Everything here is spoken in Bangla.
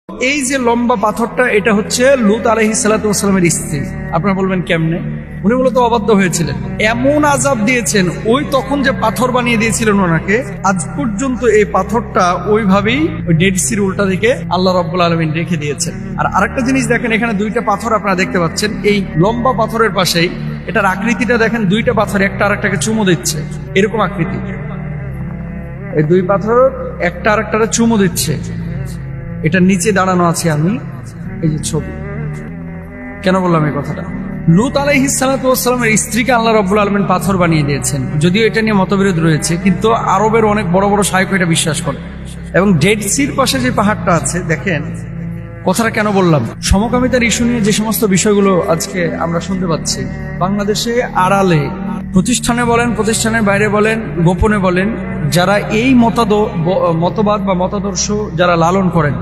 এই যে লম্বা পাথরটা, এটা হচ্ছে লূত আলাইহিস সালাতু ওয়াস সালামের স্ত্রী। আপনারা বলবেন কেমনে? উনি মূলত অবাধ্য হয়েছিলেন, এমন আযাব দিয়েছেন, ওই তখন যে পাথর বানিয়ে দিয়েছিলেন ওনাকে, আজ পর্যন্ত এই পাথরটা ওইভাবেই ওই ডেড সির উল্টা দিকে আল্লাহ রাব্বুল আলামিন রেখে দিয়েছেন। আর আরেকটা জিনিস দেখেন, এখানে দুইটা পাথর আপনারা দেখতে পাচ্ছেন, এই লম্বা পাথরের পাশেই এটার আকৃতিটা দেখেন, দুইটা পাথর একটা আরেকটাকে চুমু দিচ্ছে, এরকম আকৃতি। এই দুই পাথর একটা আরেকটাকে চুমু দিচ্ছে। এটার নিচে দাঁড়ানো আছে আমি, এই যে ছবি। কেন বললাম এই কথাটা? লূত আলাইহিস সালাতু ওয়াস সালামের স্ত্রীকে আল্লাহ রাব্বুল আলামিন পাথর বানিয়ে দিয়েছেন। যদিও এটা নিয়ে মতবিরোধ রয়েছে, কিন্তু আরবের অনেক বড় বড় শায়খ এটা বিশ্বাস করে। এবং ডেড সির পাশে যে পাহাড়টা আছে দেখেন, কথাটা কেন বললাম, সমকামিতার ইস্যু নিয়ে যে সমস্ত বিষয়গুলো আজকে আমরা শুনতে পাচ্ছি, বাংলাদেশে আড়ালে, প্রতিষ্ঠানে বলেন, প্রতিষ্ঠানের বাইরে বলেন, গোপনে বলেন, যারা এই মতবাদ বা মতাদর্শ যারা লালন করেন,